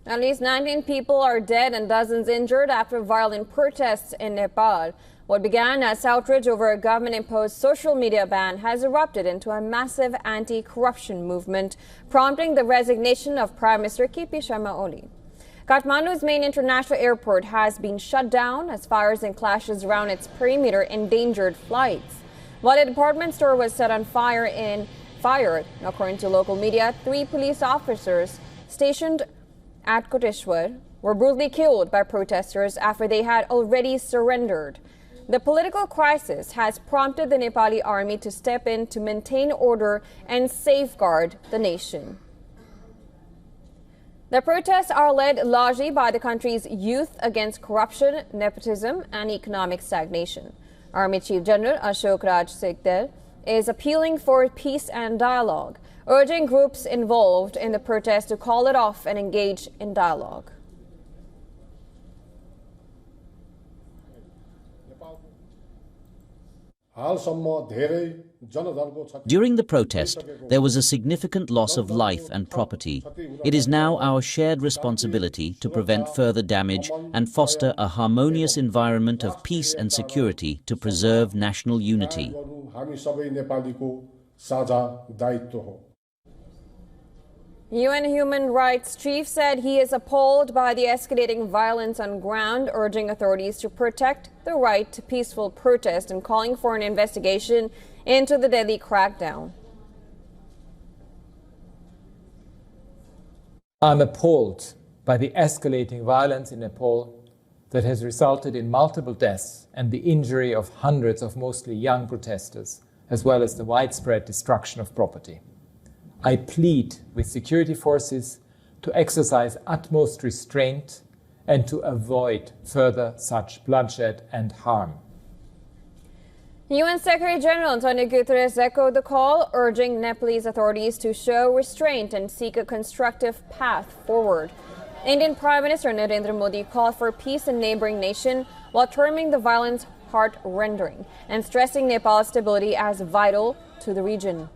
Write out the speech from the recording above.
At least 19 people are dead and dozens injured after violent protests in Nepal. What began as outrage over a government-imposed social media ban has erupted into a massive anti-corruption movement, prompting the resignation of Prime Minister KP Sharma Oli. Kathmandu's main international airport has been shut down as fires and clashes around its perimeter endangered flights. While a department store was set on fire, according to local media, 3 police officers stationed at Koteshwar were brutally killed by protesters after they had already surrendered. The political crisis has prompted the Nepali army to step in to maintain order and safeguard the nation. The protests are led largely by the country's youth against corruption, nepotism, and economic stagnation. Army Chief General Ashok Raj Sikdar is appealing for peace and dialogue, urging groups involved in the protest to call it off and engage in dialogue. During the protest, there was a significant loss of life and property. It is now our shared responsibility to prevent further damage and foster a harmonious environment of peace and security to preserve national unity. UN Human Rights Chief said he is appalled by the escalating violence on ground, urging authorities to protect the right to peaceful protest and calling for an investigation into the deadly crackdown. I'm appalled by the escalating violence in Nepal that has resulted in multiple deaths and the injury of hundreds of mostly young protesters, as well as the widespread destruction of property. I plead with security forces to exercise utmost restraint and to avoid further such bloodshed and harm. UN Secretary General Antonio Guterres echoed the call, urging Nepalese authorities to show restraint and seek a constructive path forward. Indian Prime Minister Narendra Modi called for peace in neighboring nation while terming the violence heart-rending and stressing Nepal's stability as vital to the region.